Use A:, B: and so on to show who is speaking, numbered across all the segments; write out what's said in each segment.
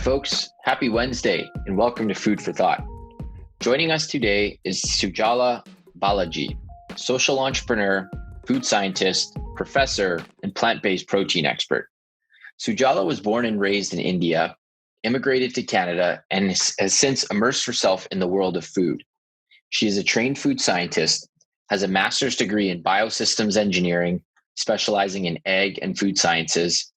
A: folks. Happy Wednesday and welcome to Food for Thought. Joining us today is Sujala Balaji, social entrepreneur, food scientist, professor, and plant-based protein expert. Sujala was born and raised in India, immigrated to Canada, and has since immersed herself in the world of food. She is a trained food scientist, has a master's degree in biosystems engineering, specializing in egg and food sciences,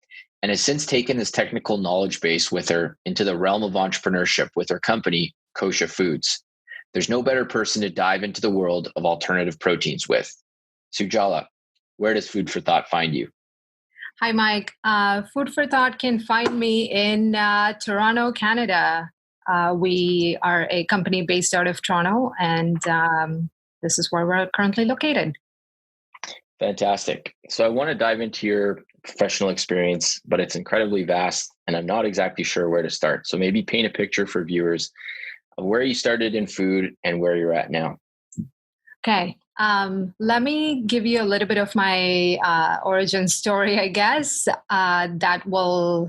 A: and has since taken this technical knowledge base with her into the realm of entrepreneurship with her company, Kosha Foods. There's no better person to dive into the world of alternative proteins with. Sujala, where does Food for Thought find you?
B: Hi, Mike. Food for Thought can find me in Toronto, Canada. We are a company based out of Toronto, and this is where we're currently located.
A: Fantastic. So I want to dive into your professional experience, but it's incredibly vast, and I'm not exactly sure where to start. So maybe paint a picture for viewers of where you started in food and where you're at now.
B: Okay. Let me give you a little bit of my origin story, I guess. That will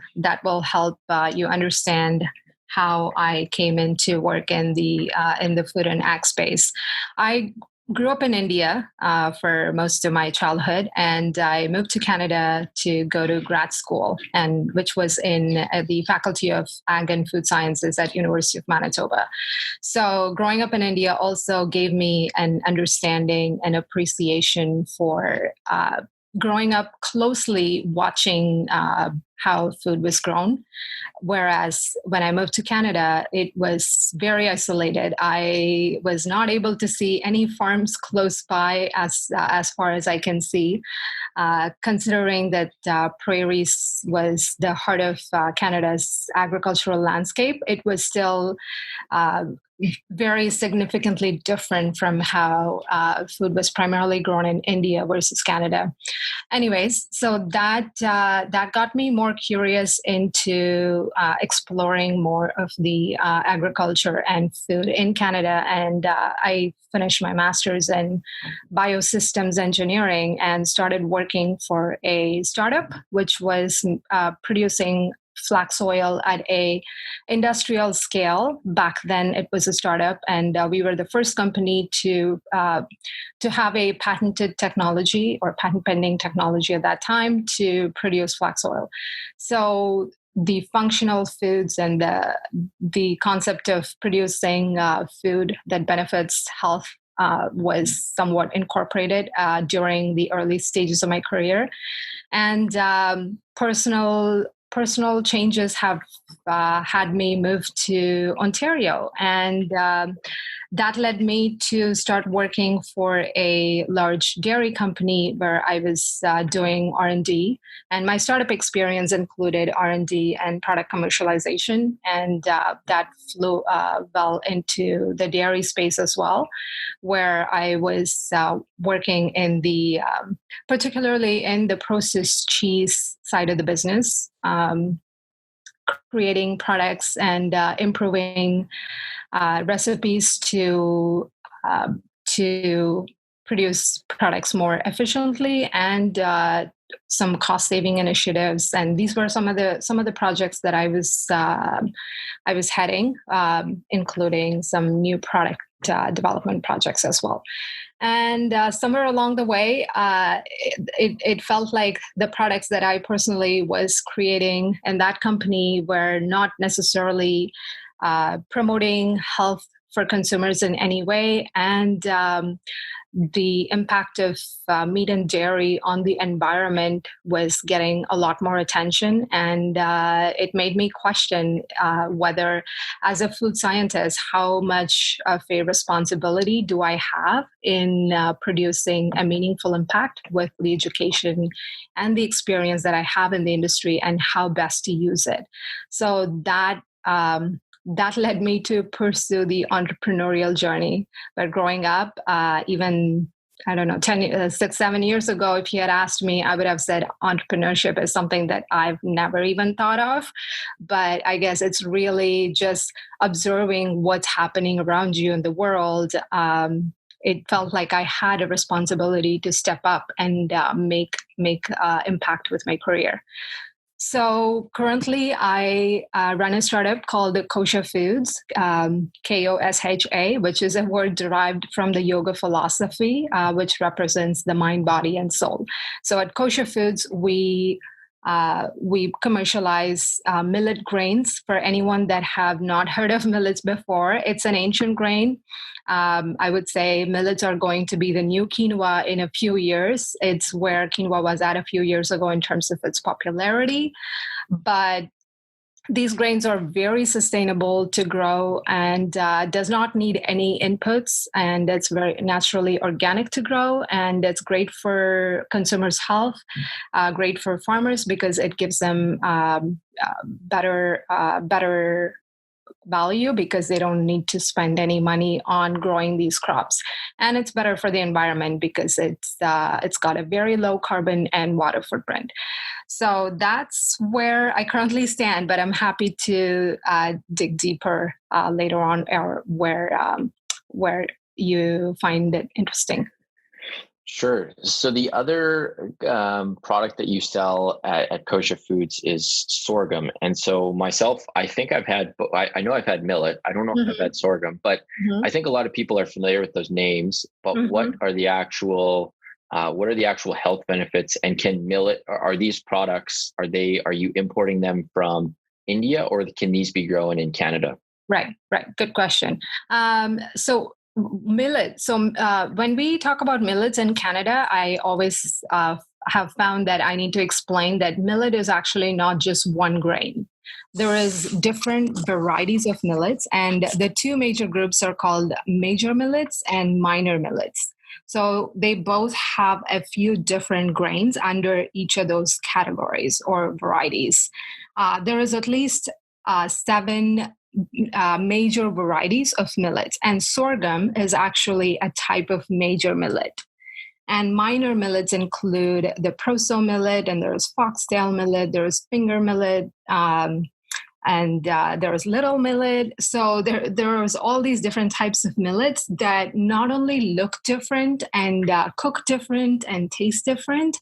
B: help you understand how I came into work in the food and ag space. I grew up in India for most of my childhood, and I moved to Canada to go to grad school, and which was in the Faculty of Ag and Food Sciences at University of Manitoba. So growing up in India also gave me an understanding and appreciation for growing up closely watching how food was grown. Whereas when I moved to Canada, it was very isolated. I was not able to see any farms close by as far as I can see. Considering that prairies was the heart of Canada's agricultural landscape, it was still very significantly different from how food was primarily grown in India versus Canada. Anyways, so that got me more curious into exploring more of the agriculture and food in Canada, and I finished my master's in biosystems engineering and started working for a startup which was producing flax oil at a industrial scale. Back then it was a startup, and we were the first company to have a patented technology or patent pending technology at that time to produce flax oil. So the functional foods and the concept of producing food that benefits health was somewhat incorporated during the early stages of my career. And personal changes have had me move to Ontario, and that led me to start working for a large dairy company where I was doing R&D, and my startup experience included R&D and product commercialization, and that flew well into the dairy space as well, where I was working in the particularly in the processed cheese side of the business, creating products and improving recipes to produce products more efficiently, and some cost saving initiatives. And these were some of the projects that I was heading, including some new product development projects as well. And somewhere along the way, it felt like the products that I personally was creating in that company were not necessarily promoting health for consumers in any way. And the impact of meat and dairy on the environment was getting a lot more attention. And it made me question whether, as a food scientist, how much of a responsibility do I have in producing a meaningful impact with the education and the experience that I have in the industry, and how best to use it. So that led me to pursue the entrepreneurial journey. But growing up, even, 6, 7 years ago, if you had asked me, I would have said entrepreneurship is something that I've never even thought of. But I guess it's really just observing what's happening around you in the world. It felt like I had a responsibility to step up and make impact with my career. So currently, I run a startup called Kosha Foods, Kosha, which is a word derived from the yoga philosophy, which represents the mind, body, and soul. So at Kosha Foods, we commercialize millet grains. For anyone that have not heard of millets before, it's an ancient grain. I would say millets are going to be the new quinoa in a few years. It's where quinoa was at a few years ago in terms of its popularity. But these grains are very sustainable to grow and does not need any inputs, and it's very naturally organic to grow, and it's great for consumers' health, great for farmers because it gives them better value because they don't need to spend any money on growing these crops, and it's better for the environment because it's got a very low carbon and water footprint. So that's where I currently stand, but I'm happy to dig deeper later on, or where you find it interesting.
A: Sure. So the other product that you sell at Kosha Foods is sorghum. And so myself, I think I know I've had millet. I don't know if I've had sorghum, but I think a lot of people are familiar with those names. But what are the actual health benefits? And can millet, are these products, are you importing them from India, or can these be grown in Canada?
B: Right. Good question. So millet. So when we talk about millets in Canada, I always have found that I need to explain that millet is actually not just one grain. There is different varieties of millets, and the two major groups are called major millets and minor millets. So they both have a few different grains under each of those categories or varieties. There is at least 7 major varieties of millets, and sorghum is actually a type of major millet. And minor millets include the proso millet, and there's foxtail millet, there's finger millet, and there's little millet. So there's all these different types of millets that not only look different and cook different and taste different,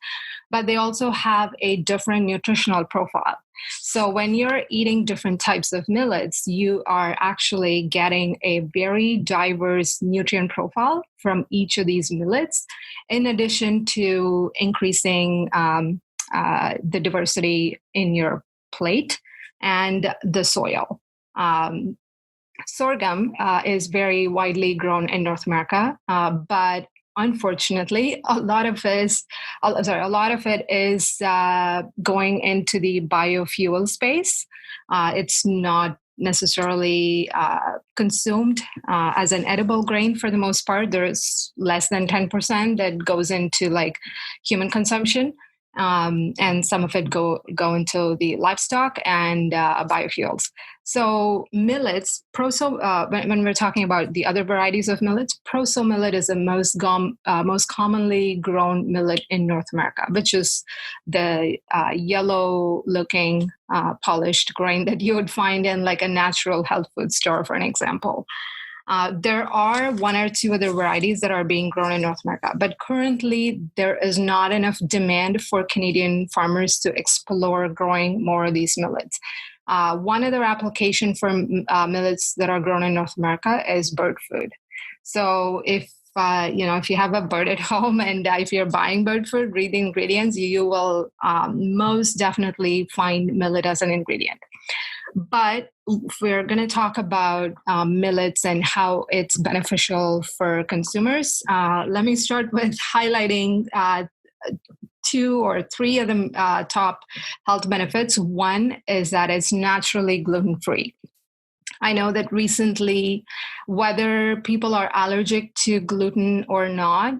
B: but they also have a different nutritional profile. So when you're eating different types of millets, you are actually getting a very diverse nutrient profile from each of these millets, in addition to increasing the diversity in your plate and the soil. Sorghum is very widely grown in North America, but unfortunately, a lot of it is going into the biofuel space. It's not necessarily consumed as an edible grain for the most part. There's less than 10% that goes into like human consumption. And some of it go into the livestock and biofuels. So millets, when we're talking about the other varieties of millets, proso millet is the most commonly grown millet in North America, which is the yellow-looking polished grain that you would find in like a natural health food store, for an example. There are 1 or 2 other varieties that are being grown in North America, but currently there is not enough demand for Canadian farmers to explore growing more of these millets. One other application for millets that are grown in North America is bird food. So if you have a bird at home and if you're buying bird food, read the ingredients, you will most definitely find millet as an ingredient. But if we're going to talk about millets and how it's beneficial for consumers, let me start with highlighting 2 or 3 of the top health benefits. One is that it's naturally gluten-free. I know that recently, whether people are allergic to gluten or not,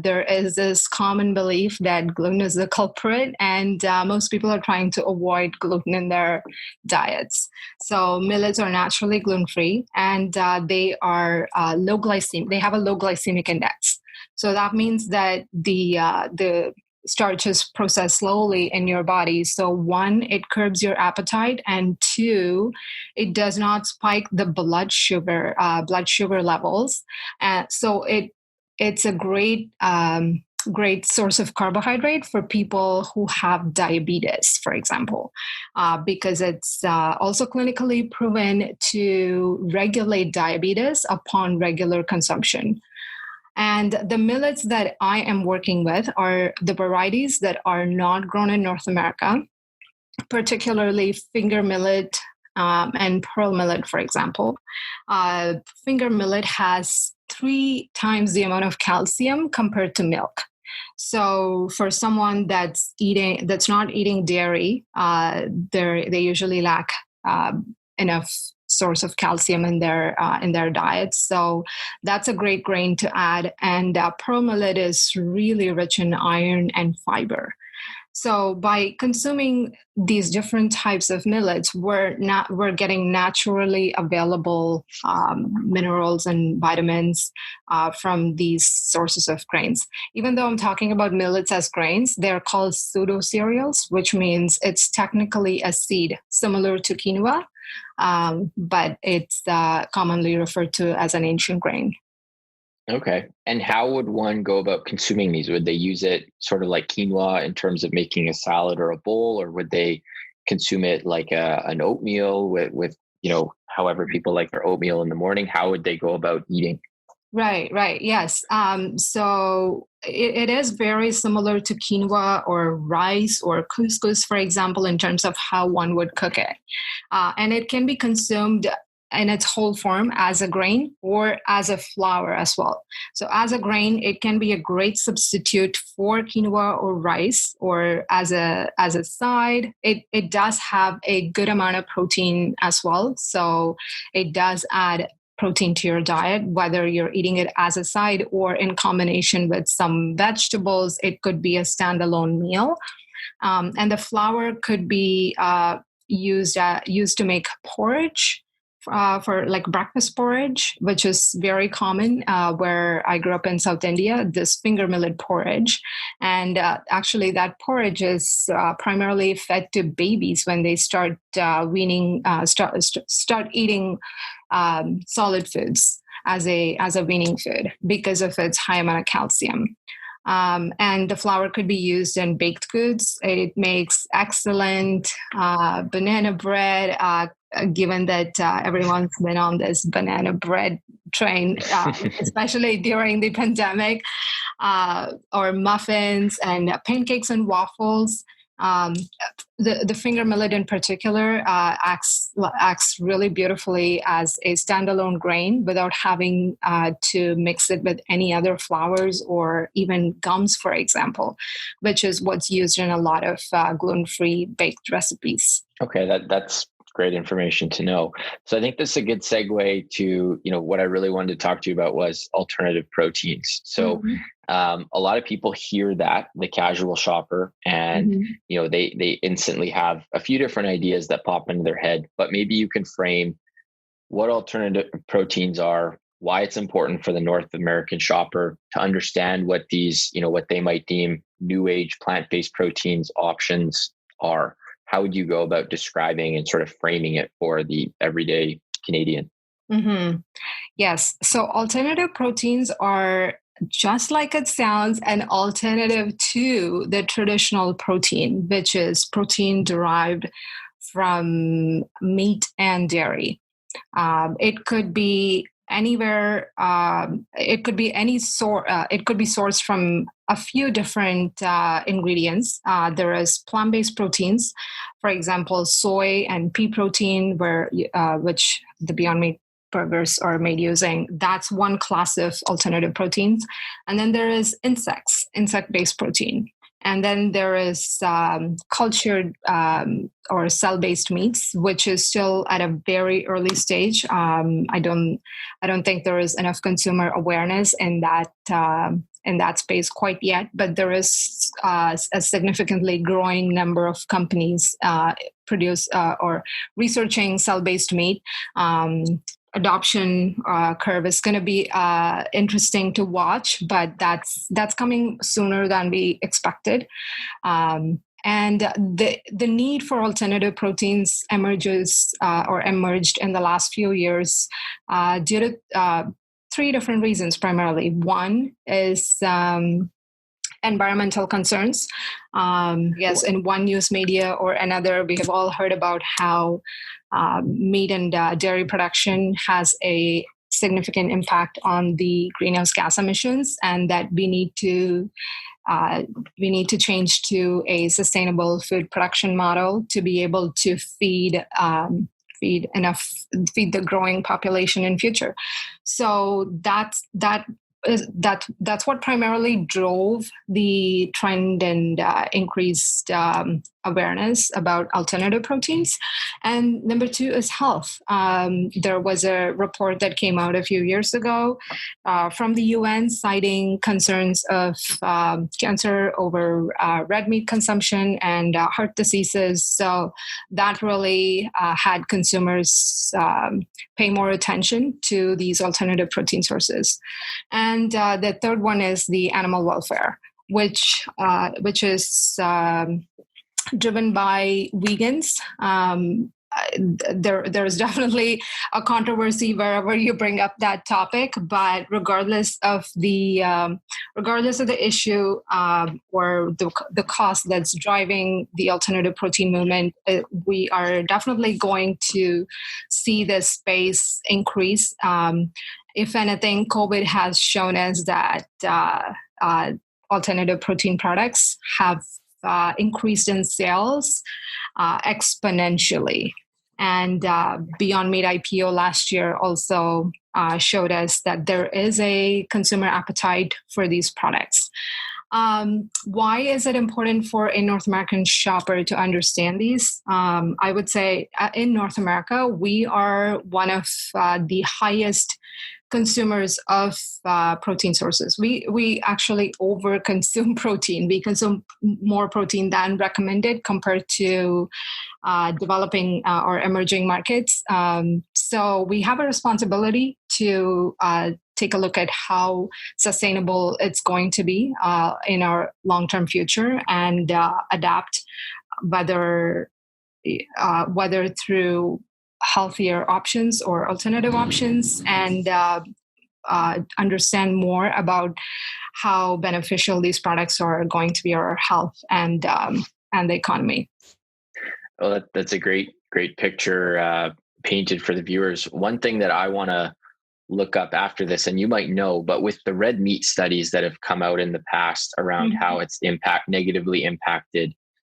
B: there is this common belief that gluten is the culprit, and most people are trying to avoid gluten in their diets. So millets are naturally gluten-free, and they are low glycemic. They have a low glycemic index. So that means that the starch is processed slowly in your body. So 1, it curbs your appetite, and 2, it does not spike the blood sugar levels. So it's a great great source of carbohydrate for people who have diabetes, for example, because it's also clinically proven to regulate diabetes upon regular consumption. And the millets that I am working with are the varieties that are not grown in North America, particularly finger millet and pearl millet, for example. Finger millet has 3 times the amount of calcium compared to milk. So for someone that's not eating dairy, they usually lack enough source of calcium in their diet. So that's a great grain to add. And pearl millet is really rich in iron and fiber. So by consuming these different types of millets, we're getting naturally available minerals and vitamins from these sources of grains. Even though I'm talking about millets as grains, they're called pseudo cereals, which means it's technically a seed similar to quinoa, but it's commonly referred to as an ancient grain.
A: Okay. And how would one go about consuming these? Would they use it sort of like quinoa in terms of making a salad or a bowl, or would they consume it like an oatmeal with however people like their oatmeal in the morning? How would they go about eating?
B: Right. Yes. So it is very similar to quinoa or rice or couscous, for example, in terms of how one would cook it. And it can be consumed in its whole form as a grain or as a flour as well. So as a grain, it can be a great substitute for quinoa or rice, or as a side. It does have a good amount of protein as well. So it does add protein to your diet, whether you're eating it as a side or in combination with some vegetables. It could be a standalone meal. And the flour could be used to make porridge, for like breakfast porridge, which is very common where I grew up in South India, this finger millet porridge. And actually that porridge is primarily fed to babies when they start start eating solid foods as a weaning food because of its high amount of calcium. And the flour could be used in baked goods. It makes excellent banana bread, given that everyone's been on this banana bread train, especially during the pandemic, or muffins and pancakes and waffles. The finger millet in particular acts really beautifully as a standalone grain without having to mix it with any other flours or even gums, for example, which is what's used in a lot of gluten-free baked recipes.
A: Okay, that's great information to know. So I think this is a good segue to, what I really wanted to talk to you about was alternative proteins. So a lot of people hear that, the casual shopper, and they instantly have a few different ideas that pop into their head. But maybe you can frame what alternative proteins are, why it's important for the North American shopper to understand what these, what they might deem new age plant-based proteins options are. How would you go about describing and sort of framing it for the everyday Canadian?
B: Yes. So alternative proteins are, just like it sounds, an alternative to the traditional protein, which is protein derived from meat and dairy. It could be anywhere. It could be any sort. It could be sourced from a few different ingredients. There is plant-based proteins, for example, soy and pea protein, which the Beyond Meat burgers are made using. That's one class of alternative proteins. And then there is insect-based protein. And then there is cultured or cell-based meats, which is still at a very early stage. I don't think there is enough consumer awareness in that space quite yet. But there is a significantly growing number of companies produce or researching cell-based meat. Adoption curve is going to be interesting to watch, but that's coming sooner than we expected. And the need for alternative proteins emerged in the last few years due to 3 different reasons primarily. One is environmental concerns. Yes, in one news media or another, we have all heard about how meat and dairy production has a significant impact on the greenhouse gas emissions, and that we need to change to a sustainable food production model to be able to feed the growing population in future. So that's what primarily drove the trend and increased awareness about alternative proteins. And number two is health. There was a report that came out a few years ago from the UN citing concerns of cancer over red meat consumption and heart diseases. So that really had consumers pay more attention to these alternative protein sources. And the third one is the animal welfare, which is driven by vegans. There's definitely a controversy wherever you bring up that topic, but regardless of the issue or the cost that's driving the alternative protein movement, we are definitely going to see this space increase. If anything, COVID has shown us that alternative protein products have increased in sales exponentially. And Beyond Meat IPO last year also showed us that there is a consumer appetite for these products. Why is it important for a North American shopper to understand these? I would say in North America, we are one of the highest consumers of protein sources. We actually overconsume protein. We consume more protein than recommended compared to developing or emerging markets. So we have a responsibility to take a look at how sustainable it's going to be in our long-term future and adapt whether through healthier options or alternative options, and understand more about how beneficial these products are going to be our health and the economy.
A: Well, that's a great picture painted for the viewers. One thing that I want to look up after this, and you might know, but with the red meat studies that have come out in the past around how it's negatively impacted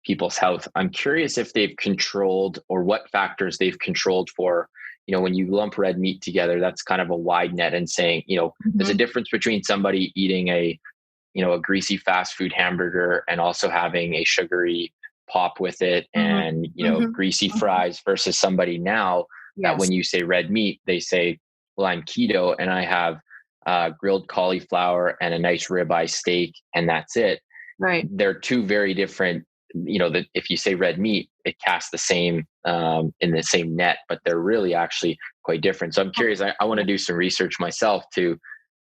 A: people's health, I'm curious if they've controlled or what factors they've controlled for. When you lump red meat together, that's kind of a wide net, and saying, there's a difference between somebody eating a greasy fast food hamburger and also having a sugary pop with it and, greasy fries versus somebody now that when you say red meat, they say, well, I'm keto and I have grilled cauliflower and a nice ribeye steak, and that's it.
B: Right.
A: They're two very different, that if you say red meat, it casts the same in the same net, but they're really actually quite different. So I'm curious, I want to do some research myself to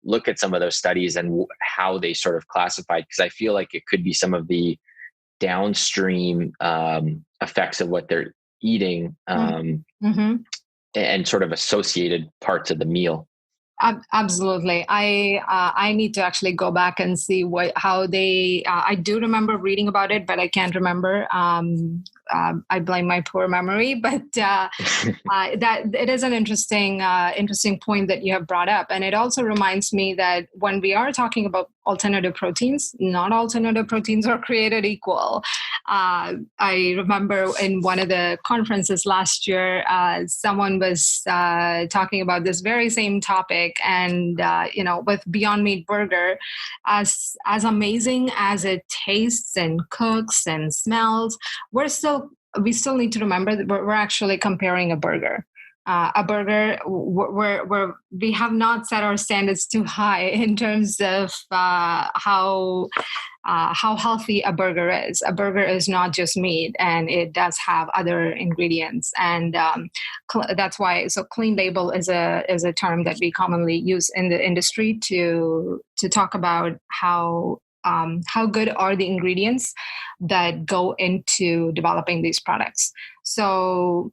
A: look at some of those studies and how they sort of classified, because I feel like it could be some of the downstream effects of what they're eating and sort of associated parts of the meal.
B: Absolutely. I need to actually go back and see how they. I do remember reading about it, but I can't remember. I blame my poor memory, but that it is an interesting point that you have brought up, and it also reminds me that when we are talking about alternative proteins, not alternative proteins are created equal. I remember in one of the conferences last year, someone was talking about this very same topic, and with Beyond Meat Burger, as amazing as it tastes and cooks and smells, we still need to remember that we're actually comparing a burger. A burger where we have not set our standards too high in terms of how healthy a burger is. A burger is not just meat, and it does have other ingredients, and that's why. So, clean label is a term that we commonly use in the industry to talk about how good are the ingredients that go into developing these products. So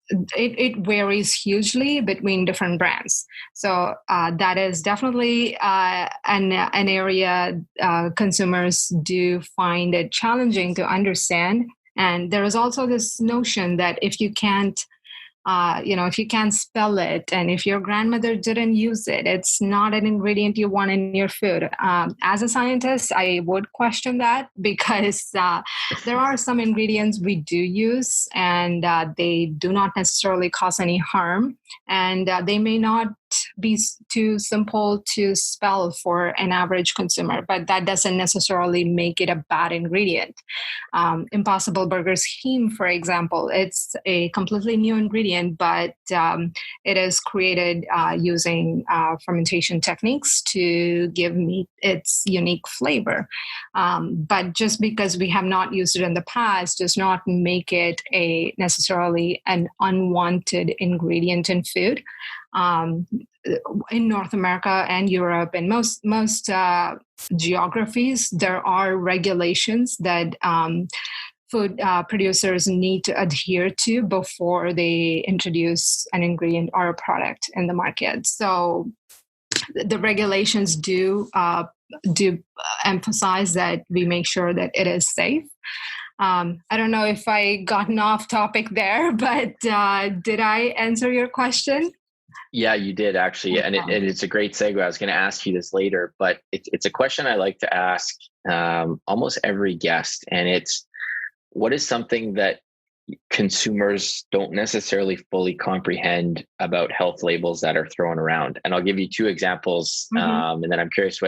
B: it varies hugely between different brands. So that is definitely an area consumers do find it challenging to understand. And there is also this notion that if you can't if you can't spell it, and if your grandmother didn't use it, it's not an ingredient you want in your food. As a scientist, I would question that, because there are some ingredients we do use, and they do not necessarily cause any harm, and they may not be too simple to spell for an average consumer, but that doesn't necessarily make it a bad ingredient. Impossible Burgers heme, for example, it's a completely new ingredient, but it is created using fermentation techniques to give meat its unique flavor. But just because we have not used it in the past does not make it necessarily an unwanted ingredient in food. In North America and Europe and most geographies, there are regulations that food producers need to adhere to before they introduce an ingredient or a product in the market. So the regulations do emphasize that we make sure that it is safe. I don't know if I gotten off topic there, but did I answer your question?
A: Yeah, you did actually. And it's a great segue. I was going to ask you this later, but it's a question I like to ask almost every guest. And it's, what is something that consumers don't necessarily fully comprehend about health labels that are thrown around? And I'll give you two examples. And then I'm curious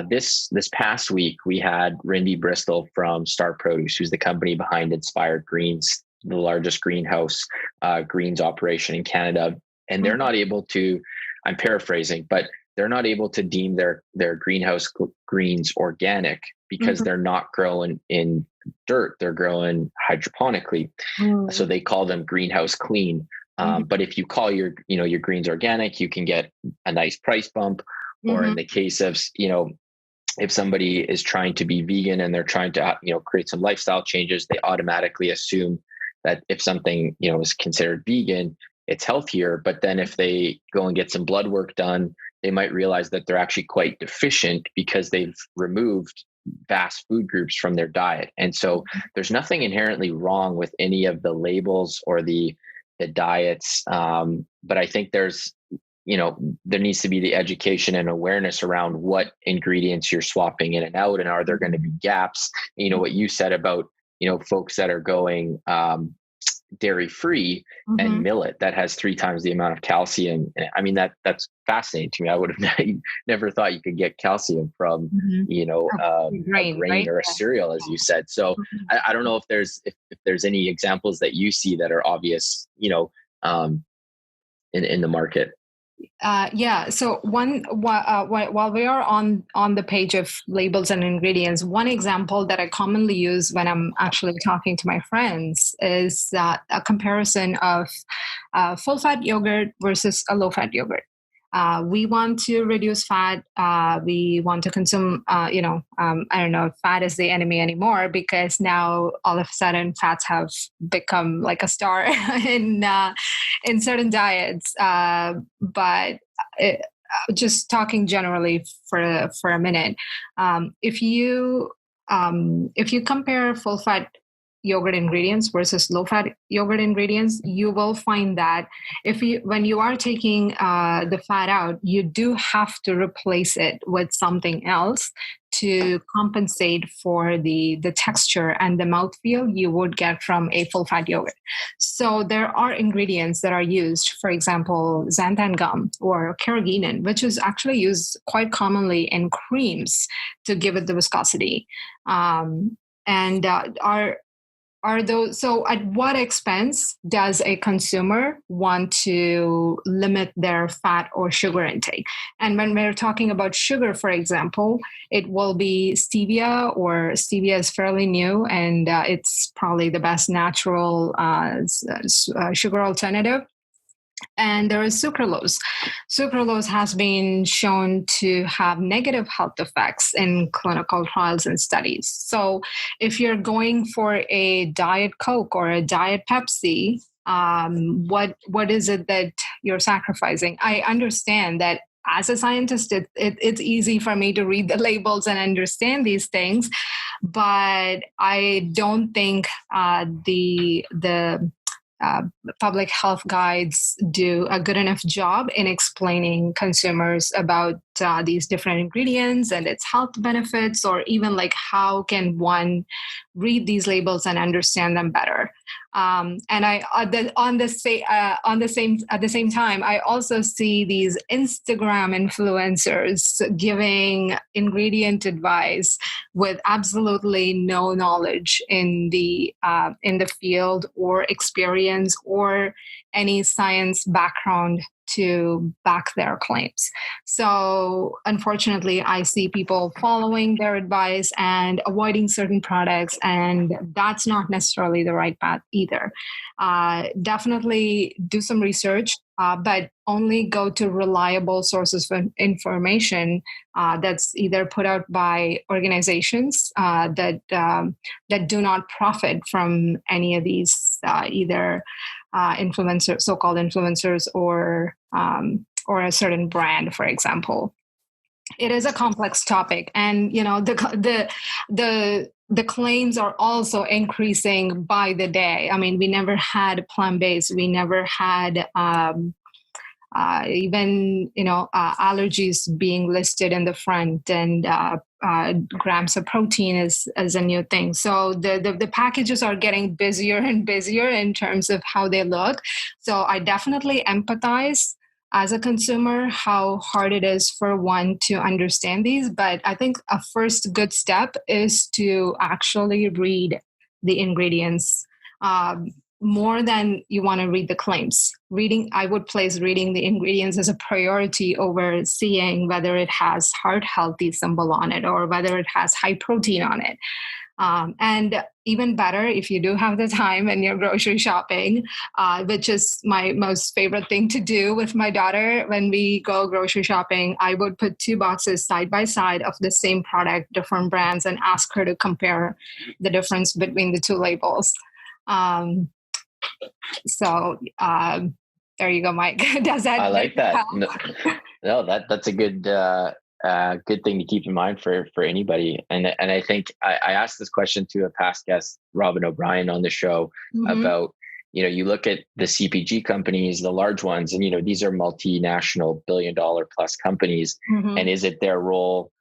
A: this past week, we had Rindy Bristol from Star Produce, who's the company behind Inspired Greens, the largest greenhouse greens operation in Canada. And they're not able to, I'm paraphrasing, but they're not able to deem their greenhouse greens organic because they're not growing in dirt. They're growing hydroponically. So they call them greenhouse clean. But if you call your greens organic, you can get a nice price bump. Or in the case of, if somebody is trying to be vegan and they're trying to, create some lifestyle changes, they automatically assume that if something, is considered vegan, it's healthier. But then if they go and get some blood work done, they might realize that they're actually quite deficient because they've removed vast food groups from their diet. And so there's nothing inherently wrong with any of the labels or the diets. But I think there needs to be the education and awareness around what ingredients you're swapping in and out, and are there going to be gaps? What you said about, folks that are going dairy-free and millet that has 3 times the amount of calcium. I mean, that's fascinating to me. I would have never thought you could get calcium from, a grain, right? Or a cereal, as you said. So I don't know if there's any examples that you see that are obvious, in the market.
B: So while we are on the page of labels and ingredients, one example that I commonly use when I'm actually talking to my friends is a comparison of full-fat yogurt versus a low-fat yogurt. We want to reduce fat. We want to consume, I don't know if fat is the enemy anymore, because now all of a sudden fats have become like a star in certain diets. But just talking generally for a minute, if you compare full fat yogurt ingredients versus low-fat yogurt ingredients, you will find that when you are taking the fat out, you do have to replace it with something else to compensate for the texture and the mouthfeel you would get from a full-fat yogurt. So there are ingredients that are used, for example, xanthan gum or carrageenan, which is actually used quite commonly in creams to give it the viscosity. So at what expense does a consumer want to limit their fat or sugar intake? And when we're talking about sugar, for example, it will be stevia, or stevia is fairly new, and it's probably the best natural sugar alternative. And there is sucralose. Sucralose has been shown to have negative health effects in clinical trials and studies. So if you're going for a diet Coke or a diet Pepsi, What is it that you're sacrificing? I understand that as a scientist, it's easy for me to read the labels and understand these things, but I don't think the uh, public health guides do a good enough job in explaining consumers about these different ingredients and its health benefits, or even like how can one read these labels and understand them better. And I at the same time, I also see these Instagram influencers giving ingredient advice with absolutely no knowledge in the field or experience or any science background to back their claims. So unfortunately, I see people following their advice and avoiding certain products, and that's not necessarily the right path either. Definitely do some research, but only go to reliable sources of information that's either put out by organizations that do not profit from any of these either so-called influencers, or a certain brand, for example. It is a complex topic, and the claims are also increasing by the day. I mean, we never had plant-based, we never had even allergies being listed in the front, and grams of protein is a new thing. So the packages are getting busier and busier in terms of how they look. So I definitely empathize as a consumer how hard it is for one to understand these. But I think a first good step is to actually read the ingredients. More than you want to read the claims. I would place reading the ingredients as a priority over seeing whether it has heart healthy symbol on it or whether it has high protein on it. And even better, if you do have the time and you're grocery shopping, which is my most favorite thing to do with my daughter when we go grocery shopping, I would put two boxes side by side of the same product, different brands, and ask her to compare the difference between the two labels. So there you go, Mike. Does that?
A: I like that. No, that's a good good thing to keep in mind for anybody. And I think I asked this question to a past guest, Robin O'Brien, on the show about, you look at the CPG companies, the large ones, and these are multinational $billion+ companies. And is it their role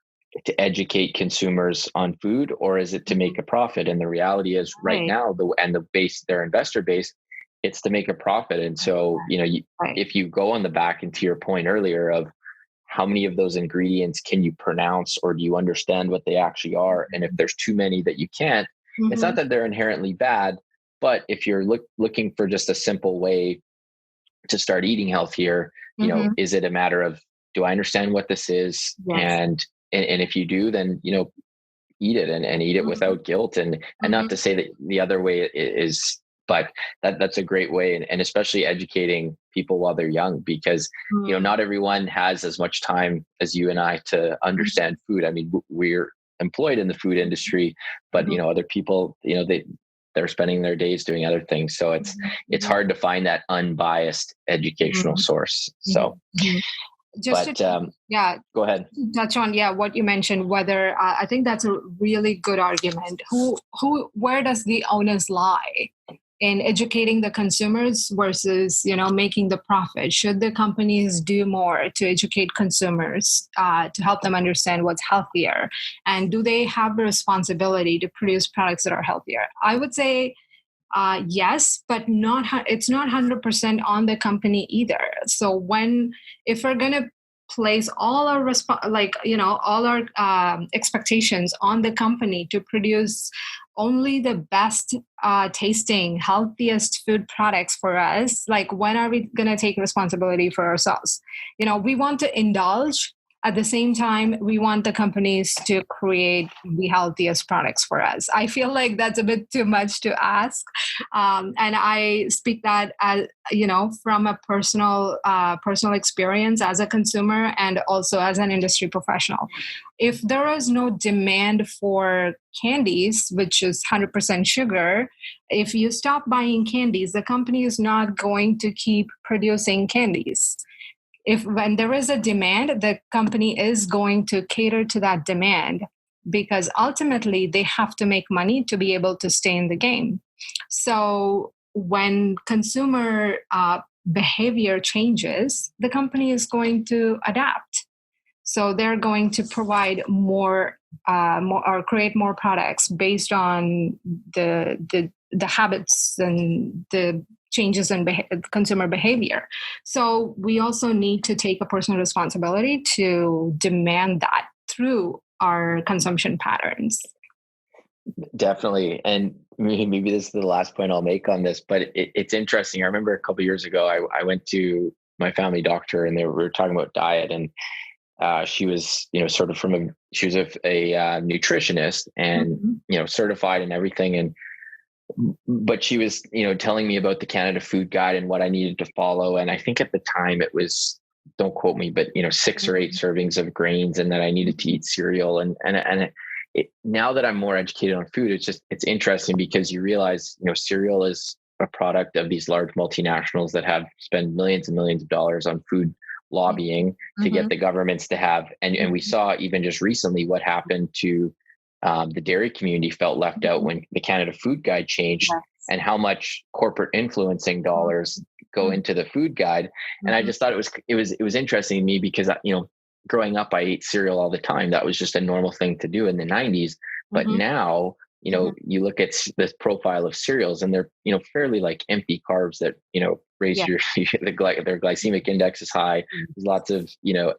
A: to educate consumers on food, or is it to make a profit? And the reality is right now, their investor base, it's to make a profit. And so, if you go on the back, and to your point earlier of how many of those ingredients can you pronounce, or do you understand what they actually are? And if there's too many that you can't, it's not that they're inherently bad, but if you're looking for just a simple way to start eating healthier, is it a matter of, do I understand what this is? Yes. And if you do, then, eat it and eat it without guilt. And not to say that the other way is, but that's a great way. And especially educating people while they're young, because, not everyone has as much time as you and I to understand food. I mean, we're employed in the food industry, but, other people, they're spending their days doing other things. So it's hard to find that unbiased educational source. So, go ahead.
B: Touch on what you mentioned. Whether I think that's a really good argument. Where does the onus lie in educating the consumers versus making the profit? Should the companies do more to educate consumers to help them understand what's healthier, and do they have the responsibility to produce products that are healthier? I would say yes, but it's not 100% on the company either. So if we're going to place all our expectations on the company to produce only the best tasting, healthiest food products for us, like, when are we going to take responsibility for ourselves? We want to indulge At the same time, we want the companies to create the healthiest products for us. I feel like that's a bit too much to ask. And I speak that as, from a personal experience as a consumer and also as an industry professional. If there is no demand for candies, which is 100% sugar, if you stop buying candies, the company is not going to keep producing candies. If when there is a demand, the company is going to cater to that demand, because ultimately they have to make money to be able to stay in the game. So when consumer behavior changes, the company is going to adapt. So they're going to provide more or create more products based on the habits and the changes in consumer behavior. So we also need to take a personal responsibility to demand that through our consumption patterns.
A: Definitely. And maybe this is the last point I'll make on this, but it's interesting. I remember a couple of years ago, I went to my family doctor and we were talking about diet, and she was, sort of she was a nutritionist and, certified and everything. But she was, telling me about the Canada Food Guide and what I needed to follow. And I think at the time it was, don't quote me, but 6 or 8 servings of grains, and that I needed to eat cereal. And now that I'm more educated on food, it's interesting because you realize, cereal is a product of these large multinationals that have spent millions and millions of dollars on food lobbying to get the governments to have. And we saw even just recently what happened to the dairy community felt left out when the Canada Food Guide changed, and how much corporate influencing dollars go into the food guide. And I just thought it was interesting to me because, growing up, I ate cereal all the time. That was just a normal thing to do in the 90s. But now, you look at this profile of cereals and they're, fairly like empty carbs that, raise their glycemic index is high. There's lots of,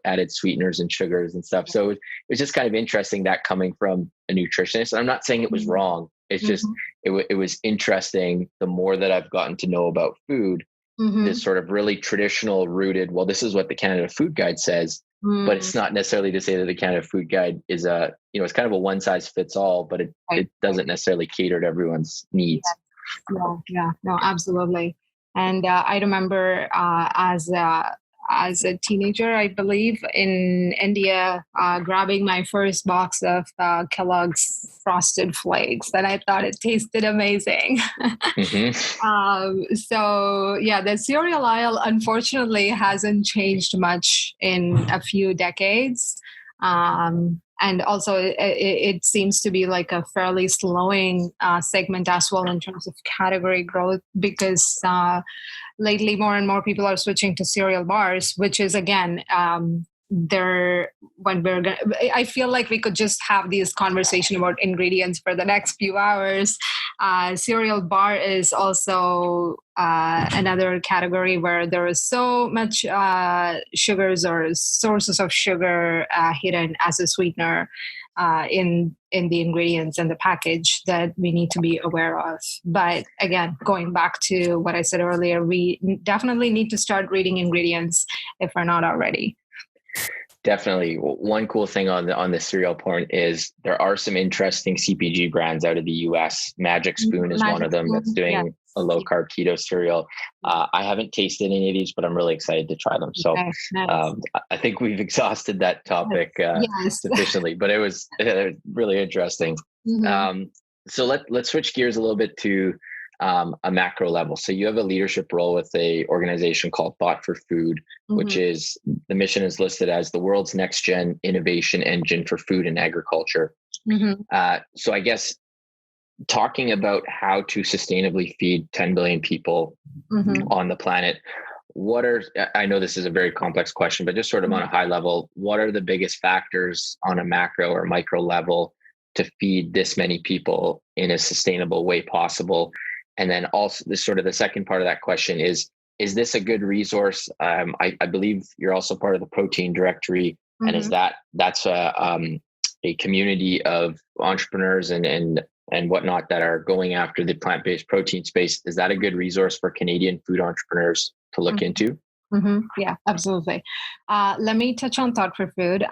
A: added sweeteners and sugars and stuff. So it was just kind of interesting that coming from a nutritionist. I'm not saying it was wrong. It's just, it was interesting. The more that I've gotten to know about food, this sort of really traditional rooted, well, this is what the Canada Food Guide says, but it's not necessarily to say that the Canada Food Guide is it's kind of a one size fits all, but it doesn't necessarily cater to everyone's needs.
B: Yeah, no, absolutely. And I remember as a teenager, I believe, in India, grabbing my first box of Kellogg's Frosted Flakes, and I thought it tasted amazing. So yeah, the cereal aisle unfortunately hasn't changed much in a few decades. And also it seems to be like a fairly slowing segment as well in terms of category growth, because lately more and more people are switching to cereal bars, which is again, I feel like we could just have this conversation about ingredients for the next few hours. Cereal bar is also another category where there is so much sugars or sources of sugar hidden as a sweetener in the ingredients and the package that we need to be aware of. But again, going back to what I said earlier, we definitely need to start reading ingredients if we're not already.
A: Definitely. One cool thing on the cereal point is there are some interesting CPG brands out of the US. Magic Spoon is one of them that's doing a low carb keto cereal. I haven't tasted any of these, but I'm really excited to try them. So I think we've exhausted that topic sufficiently, but it was really interesting. So let's switch gears a little bit to a macro level. So you have a leadership role with a organization called Thought for Food, which is, the mission is listed as the world's next gen innovation engine for food and agriculture. So I guess talking about how to sustainably feed 10 billion people on the planet, I know this is a very complex question, but just sort of on a high level, what are the biggest factors on a macro or micro level to feed this many people in a sustainable way possible? And then also the second part of that question is this a good resource? I believe you're also part of the protein directory, and is that's a community of entrepreneurs and whatnot that are going after the plant-based protein space. Is that a good resource for Canadian food entrepreneurs to look into?
B: Yeah, absolutely. Let me touch on Thought for Food.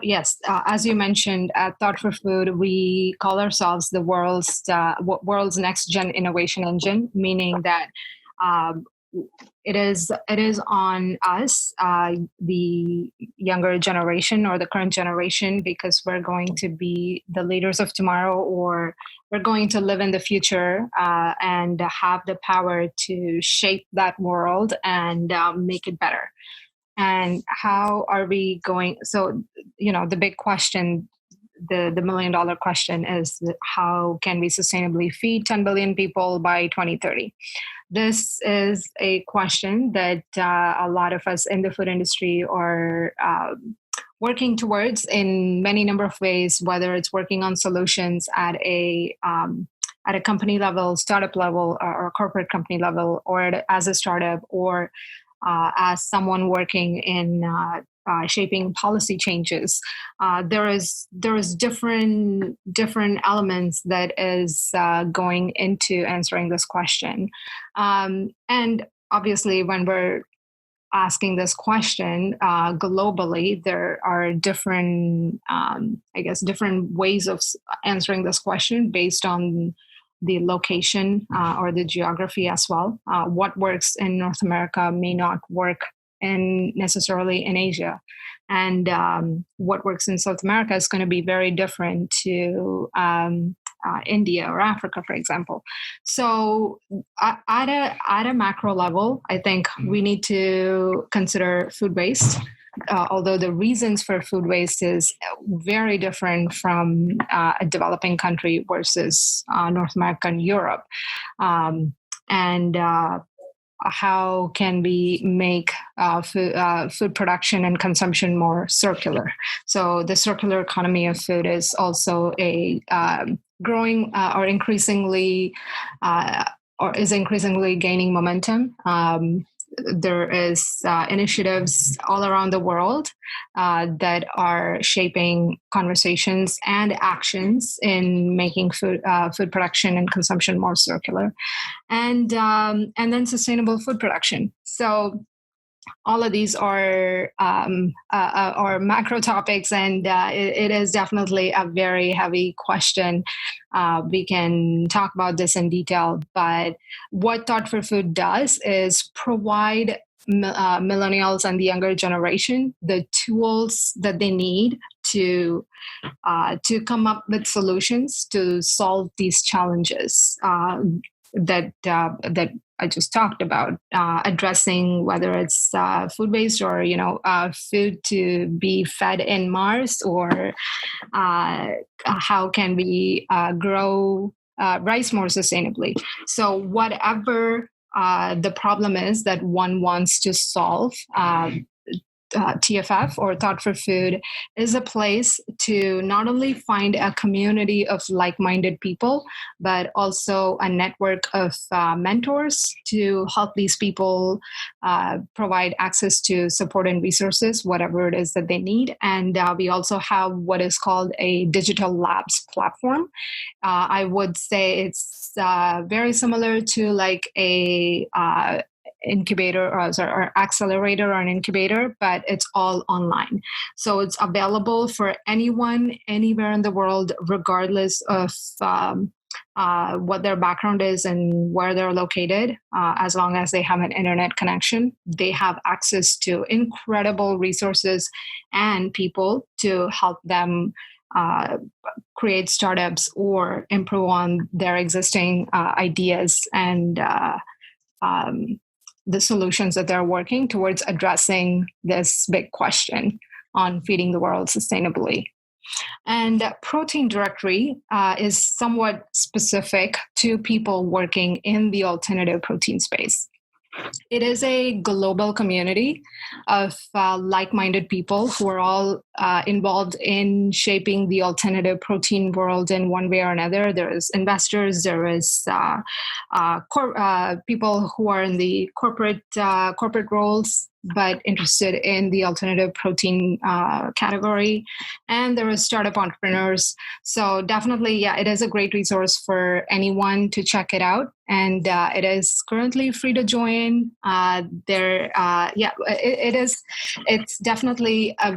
B: Yes, as you mentioned, at Thought for Food, we call ourselves the world's next gen innovation engine, meaning that um, it is on us, the younger generation or the current generation, because we're going to be the leaders of tomorrow, or we're going to live in the future and have the power to shape that world and make it better. And how are we going? So, the big question, the $1 million question is, how can we sustainably feed 10 billion people by 2030? This is a question that a lot of us in the food industry are working towards in many number of ways, whether it's working on solutions at a company level, startup level, or corporate company level, or as a startup, or as someone working in shaping policy changes. There is different elements that is going into answering this question, and obviously when we're asking this question globally, there are different ways of answering this question based on the location or the geography as well. What works in North America may not work in necessarily in Asia, and what works in South America is going to be very different to India or Africa, for example. So at a macro level, I think we need to consider food waste. Although the reasons for food waste is very different from a developing country versus North America and Europe. And how can we make food production and consumption more circular? So the circular economy of food is also a growing or is increasingly gaining momentum. There is initiatives all around the world that are shaping conversations and actions in making food production and consumption more circular, and then sustainable food production. So all of these are macro topics, and it is definitely a very heavy question. We can talk about this in detail, but what Thought for Food does is provide millennials and the younger generation the tools that they need to come up with solutions to solve these challenges that I just talked about, addressing whether it's food waste or food to be fed in Mars, or how can we grow rice more sustainably. So whatever the problem is that one wants to solve, TFF or Thought for Food is a place to not only find a community of like-minded people, but also a network of mentors to help these people provide access to support and resources, whatever it is that they need. And we also have what is called a digital labs platform. I would say it's very similar to like a incubator or accelerator or an incubator, but it's all online. So it's available for anyone, anywhere in the world, regardless of what their background is and where they're located. As long as they have an internet connection, they have access to incredible resources and people to help them create startups or improve on their existing ideas and the solutions that they're working towards addressing this big question on feeding the world sustainably. And Protein Directory is somewhat specific to people working in the alternative protein space. It is a global community of like-minded people who are all involved in shaping the alternative protein world in one way or another. There is investors, there is people who are in the corporate roles, but interested in the alternative protein category. And there are startup entrepreneurs. So definitely, yeah, it is a great resource for anyone to check it out. And it is currently free to join. It is. It's definitely a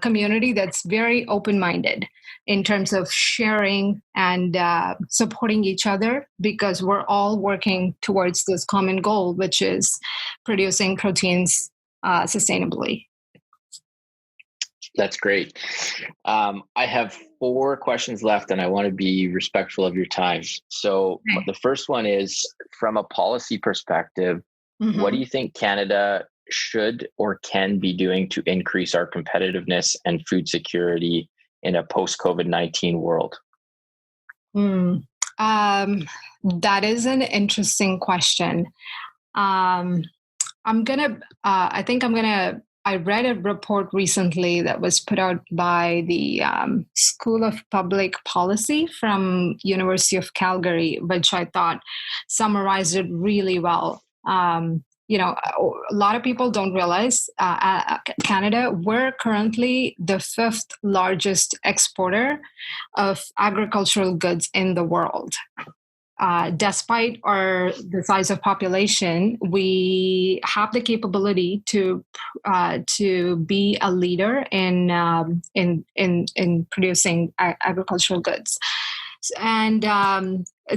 B: community that's very open-minded in terms of sharing and supporting each other, because we're all working towards this common goal, which is producing proteins sustainably.
A: That's great. I have 4 questions left, and I want to be respectful of your time. So the first one is, from a policy perspective, what do you think Canada should or can be doing to increase our competitiveness and food security in a post-COVID-19 world?
B: That is an interesting question. I read a report recently that was put out by the School of Public Policy from University of Calgary, which I thought summarized it really well. A lot of people don't realize Canada, we're currently the 5th largest exporter of agricultural goods in the world. Despite the size of population, we have the capability to be a leader in producing agricultural goods. And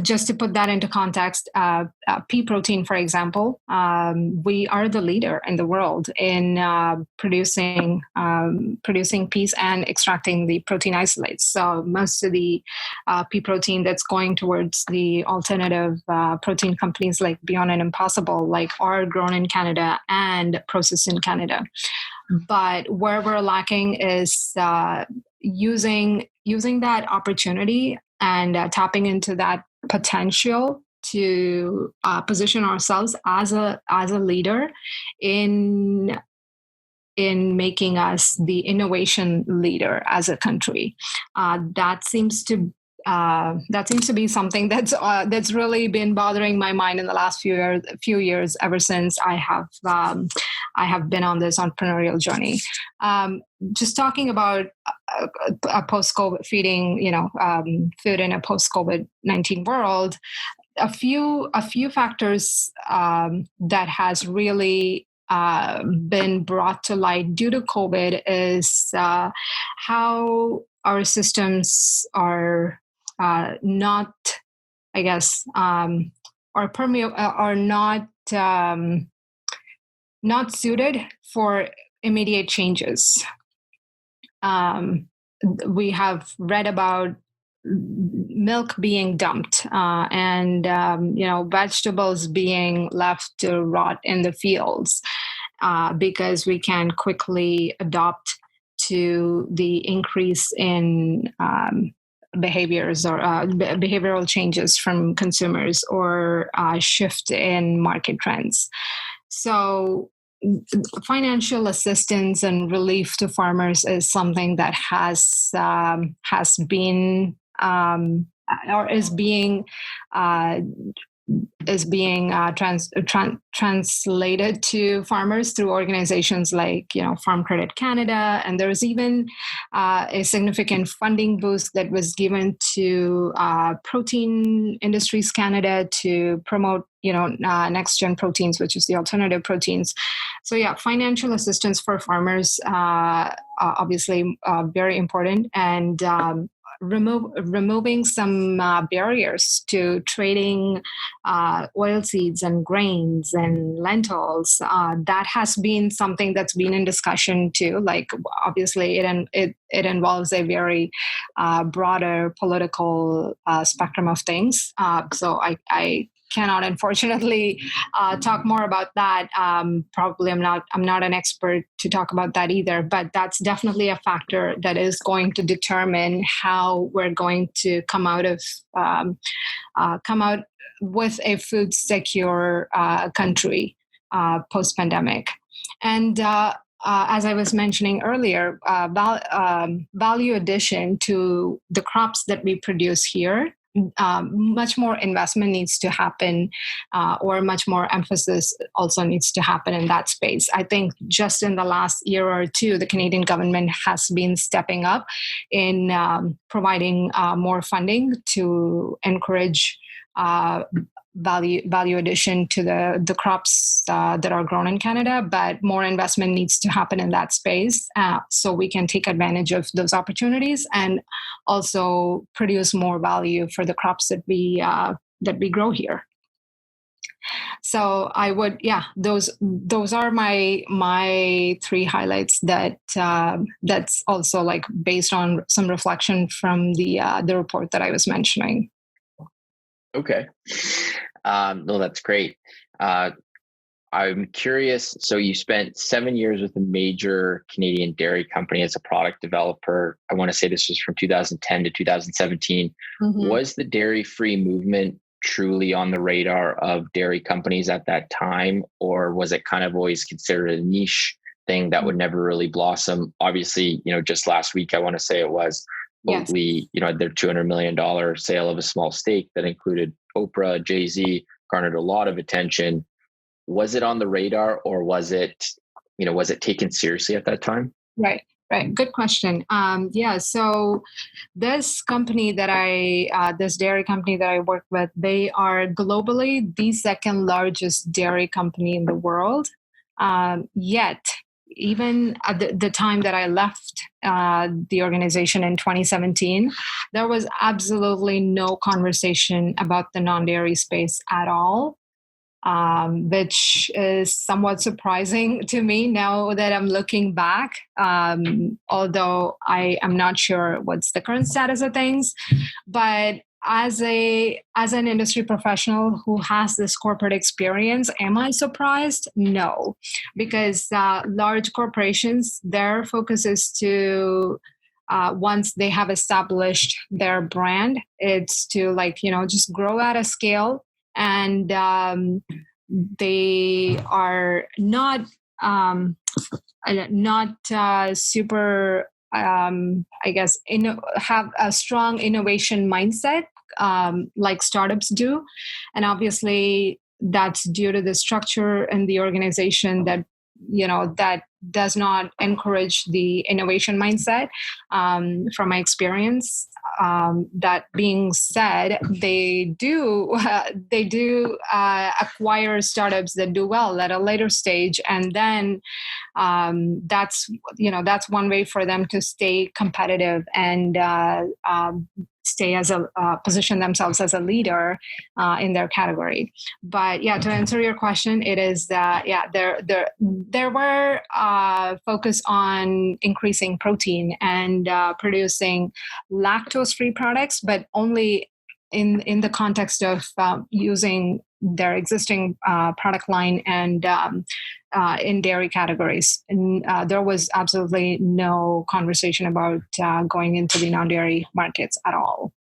B: just to put that into context, pea protein, for example, we are the leader in the world in producing peas and extracting the protein isolates. So most of the pea protein that's going towards the alternative protein companies like Beyond and Impossible, are grown in Canada and processed in Canada. But where we're lacking is using that opportunity and tapping into that potential to position ourselves as a leader in making us the innovation leader as a country. That seems to be something that's really been bothering my mind in the last few years ever since I have been on this entrepreneurial journey. Just talking about a post-COVID feeding, food in a post-COVID-19 world, a few factors that has really been brought to light due to COVID is how our systems are not, I guess, are not suited for immediate changes. We have read about milk being dumped and vegetables being left to rot in the fields because we can quickly adapt to the increase in behaviors or behavioral changes from consumers or shift in market trends. So financial assistance and relief to farmers is something that has been or is being translated to farmers through organizations like Farm Credit Canada, and there's even a significant funding boost that was given to Protein Industries Canada to promote next gen proteins, which is the alternative proteins. So yeah, financial assistance for farmers obviously very important, and removing some barriers to trading oilseeds and grains and lentils. That has been something that's been in discussion too. Obviously, it involves a very broader political spectrum of things. So I cannot unfortunately talk more about that. Probably I'm not an expert to talk about that either, but that's definitely a factor that is going to determine how we're going to come out with a food secure country post-pandemic. And as I was mentioning earlier, value addition to the crops that we produce here much more investment needs to happen, or much more emphasis also needs to happen in that space. I think just in the last year or two, the Canadian government has been stepping up in providing more funding to encourage value addition to the crops that are grown in Canada, but more investment needs to happen in that space so we can take advantage of those opportunities and also produce more value for the crops that we grow here. So I would, those are my three highlights that's also like based on some reflection from the report that I was mentioning.
A: Okay. No, that's great. I'm curious. So you spent 7 years with a major Canadian dairy company as a product developer. I want to say this was from 2010 to 2017. Mm-hmm. Was the dairy-free movement truly on the radar of dairy companies at that time, or was it kind of always considered a niche thing that would never really blossom? Obviously, just last week, I want to say it was Oatly, their $200 million sale of a small stake that included Oprah, Jay-Z, garnered a lot of attention. Was it on the radar, or was it taken seriously at that time?
B: Right. Good question. So this company this dairy company that I work with, they are globally the second largest dairy company in the world. Yet, even at the time that I left the organization in 2017, there was absolutely no conversation about the non-dairy space at all, which is somewhat surprising to me now that I'm looking back, although I am not sure what's the current status of things. But as an industry professional who has this corporate experience, am I surprised? No, because large corporations, their focus is to once they have established their brand, it's to just grow at a scale, and they are not super. I guess have a strong innovation mindset like startups do, and obviously that's due to the structure in the organization that does not encourage the innovation mindset. From my experience, that being said, they do acquire startups that do well at a later stage, and then that's one way for them to stay competitive and stay as position themselves as a leader in their category. But to answer your question, it is that there were focus on increasing protein and producing lactose-free products, but only in the context of using their existing product line and in dairy categories. And there was absolutely no conversation about going into the non-dairy markets at all.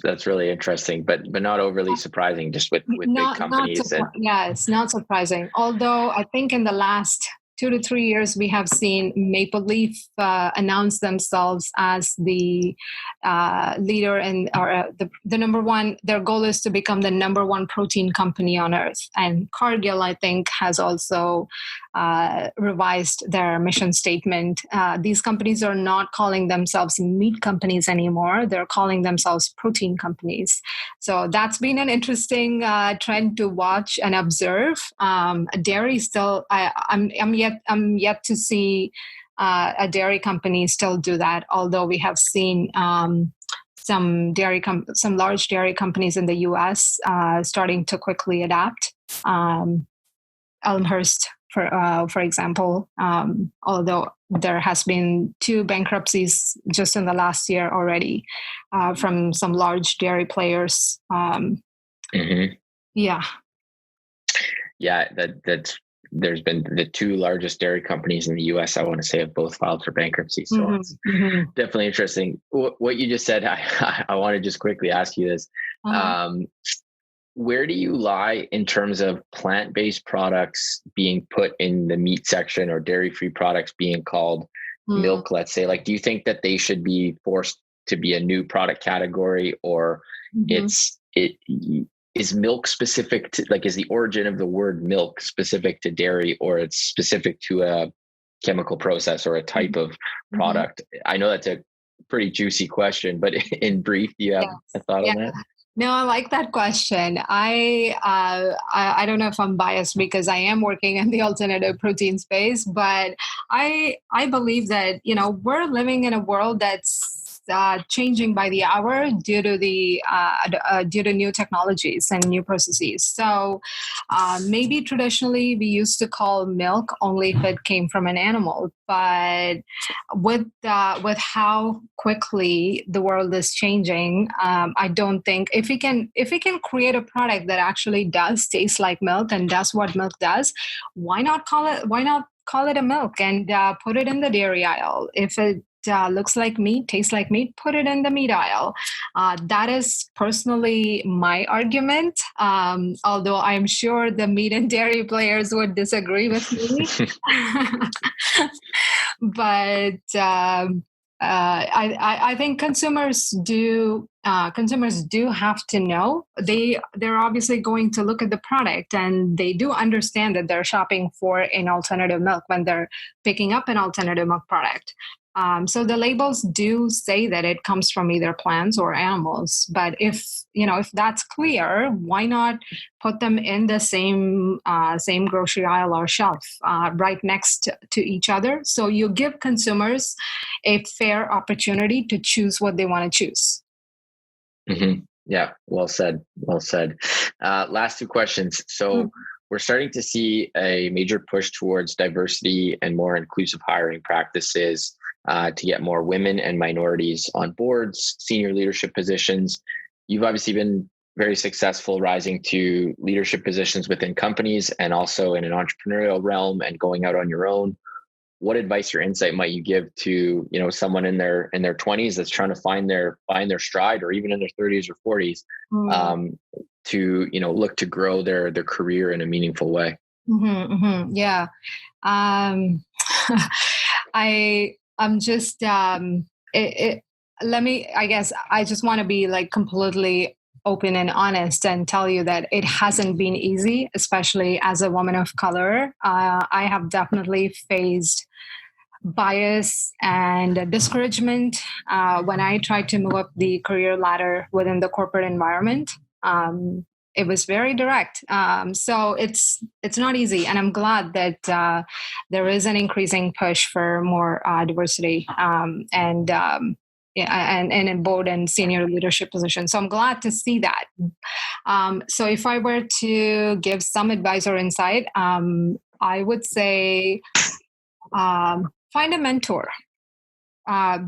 A: That's really interesting, but not overly surprising, just with big companies.
B: It's not surprising. Although I think in the last 2 to 3 years, we have seen Maple Leaf announce themselves as the leader or the number one. Their goal is to become the number one protein company on earth. And Cargill, I think, has also revised their mission statement. These companies are not calling themselves meat companies anymore. They're calling themselves protein companies. So that's been an interesting trend to watch and observe. Dairy still, I'm yet to see a dairy company still do that, although we have seen some large dairy companies in the U.S. Starting to quickly adapt. Elmhurst, for example, although there has been 2 bankruptcies just in the last year already from some large dairy players.
A: Mm-hmm.
B: Yeah.
A: Yeah, that's. There's been the 2 largest dairy companies in the U.S., I want to say, have both filed for bankruptcy. So it's definitely interesting. What you just said, I want to just quickly ask you this. Where do you lie in terms of plant-based products being put in the meat section or dairy-free products being called milk, let's say? Like, do you think that they should be forced to be a new product category, or is milk specific to, like, is the origin of the word milk specific to dairy, or it's specific to a chemical process or a type of product? I know that's a pretty juicy question, but in brief, do you have a thought on that?
B: No, I like that question. I don't know if I'm biased because I am working in the alternative protein space, but I believe that we're living in a world that's changing by the hour due to due to new technologies and new processes. So maybe traditionally we used to call milk only if it came from an animal, but with how quickly the world is changing, I don't think if we can create a product that actually does taste like milk and does what milk does, why not call it a milk and put it in the dairy aisle? If it looks like meat, tastes like meat, put it in the meat aisle. That is personally my argument, although I'm sure the meat and dairy players would disagree with me. But I think consumers do have to know. They're obviously going to look at the product, and they do understand that they're shopping for an alternative milk when they're picking up an alternative milk product. So the labels do say that it comes from either plants or animals. But if that's clear, why not put them in the same grocery aisle or shelf right next to each other? So you give consumers a fair opportunity to choose what they want to choose.
A: Mm-hmm. Yeah, well said. Well said. Last two questions. So we're starting to see a major push towards diversity and more inclusive hiring practices to get more women and minorities on boards, senior leadership positions. You've obviously been very successful rising to leadership positions within companies and also in an entrepreneurial realm and going out on your own. What advice or insight might you give to someone in their 20s that's trying to find their stride, or even in their 30s or 40s, to look to grow their career in a meaningful way?
B: Yeah. I'm just let me, I guess I just want to be like completely open and honest and tell you that it hasn't been easy, especially as a woman of color. I have definitely faced bias and discouragement when I tried to move up the career ladder within the corporate environment. It was very direct. So it's not easy. And I'm glad that there is an increasing push for more diversity and in board and senior leadership positions. So I'm glad to see that. So if I were to give some advice or insight, I would say find a mentor.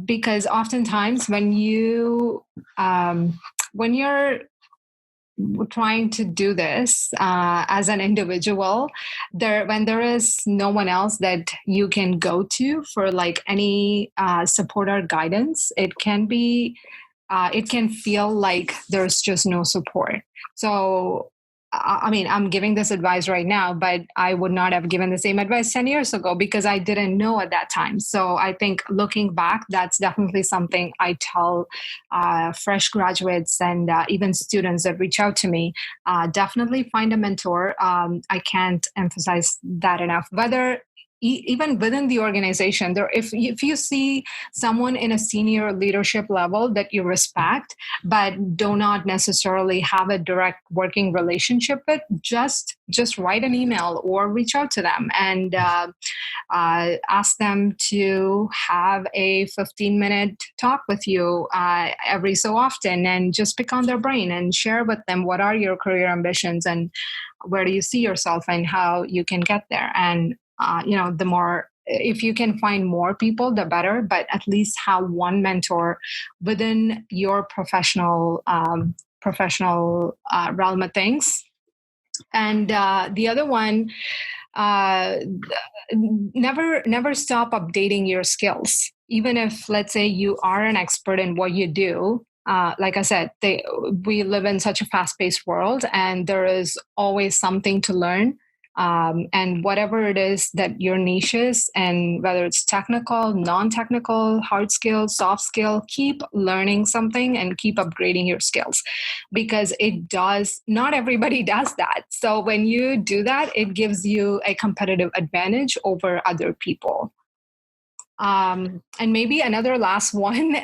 B: Because oftentimes when you're trying to do this as an individual, when there is no one else that you can go to for like any support or guidance, it can feel like there's just no support. So I mean, I'm giving this advice right now, but I would not have given the same advice 10 years ago because I didn't know at that time. So I think looking back, that's definitely something I tell fresh graduates and even students that reach out to me. Definitely find a mentor. I can't emphasize that enough. Whether even within the organization, if you see someone in a senior leadership level that you respect but do not necessarily have a direct working relationship with, just write an email or reach out to them and ask them to have a 15-minute talk with you every so often, and just pick on their brain and share with them what are your career ambitions and where do you see yourself and how you can get there. And the more, if you can find more people, the better, but at least have one mentor within your professional realm of things. And the other one, never stop updating your skills. Even if, let's say, you are an expert in what you do. Like I said, we live in such a fast-paced world, and there is always something to learn. And whatever it is that your niche is, and whether it's technical, non-technical, hard skill, soft skill, keep learning something and keep upgrading your skills, because not everybody does that. So when you do that, it gives you a competitive advantage over other people. And maybe another last one.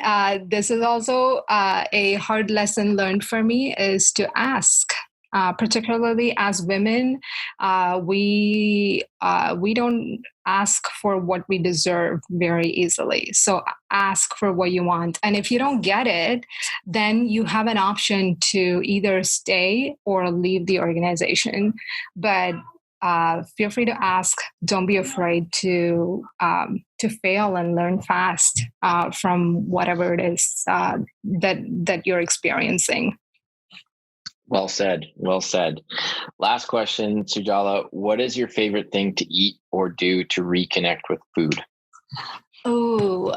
B: This is also a hard lesson learned for me, is to ask. Particularly as women, we don't ask for what we deserve very easily. So ask for what you want, and if you don't get it, then you have an option to either stay or leave the organization. But feel free to ask. Don't be afraid to fail and learn fast from whatever it is that you're experiencing.
A: Well said. Well said. Last question, Sujala. What is your favorite thing to eat or do to reconnect with food?
B: Oh,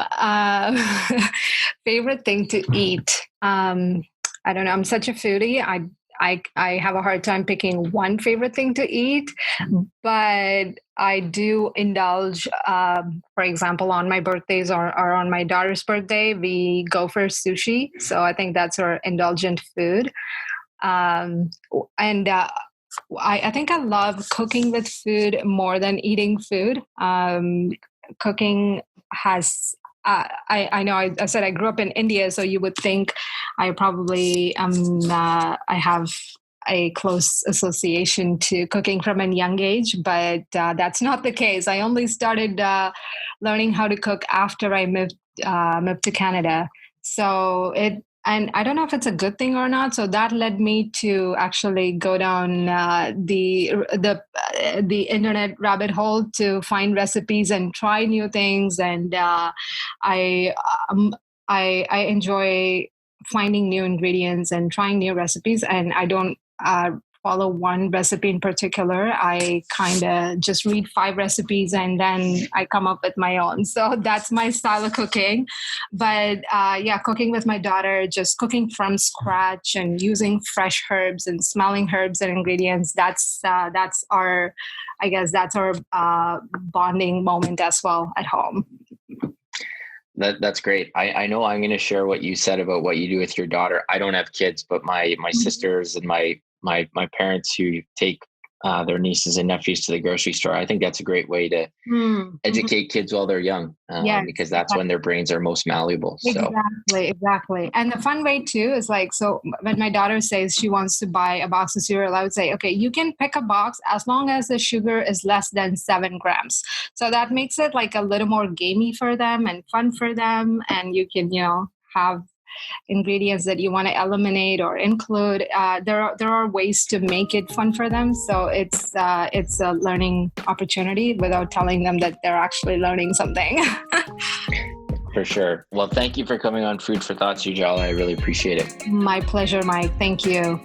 B: favorite thing to eat. I don't know. I'm such a foodie. I have a hard time picking one favorite thing to eat, but I do indulge. For example, on my birthdays or on my daughter's birthday, we go for sushi. So I think that's our indulgent food. And I think I love cooking with food more than eating food. Cooking has, I know I said I grew up in India, so you would think I probably I have a close association to cooking from a young age, but that's not the case. I only started learning how to cook after I moved to Canada. So and I don't know if it's a good thing or not. So that led me to actually go down the internet rabbit hole to find recipes and try new things. And I enjoy finding new ingredients and trying new recipes. And I don't follow one recipe in particular. I kind of just read 5 recipes and then I come up with my own. So that's my style of cooking. But cooking with my daughter, just cooking from scratch and using fresh herbs and smelling herbs and ingredients. That's our bonding moment as well at home.
A: That's great. I know I'm going to share what you said about what you do with your daughter. I don't have kids, but my sisters and my parents who take their nieces and nephews to the grocery store, I think that's a great way to educate kids while they're young, because that's when their brains are most malleable. So.
B: Exactly. And the fun way too is so when my daughter says she wants to buy a box of cereal, I would say, okay, you can pick a box as long as the sugar is less than 7 grams. So that makes it a little more gamey for them and fun for them. And you can, have ingredients that you want to eliminate or include. There are ways to make it fun for them. So it's a learning opportunity without telling them that they're actually learning something.
A: For sure. Well, thank you for coming on Food for Thought, Sujala. I really appreciate it.
B: My pleasure, Mike. Thank you.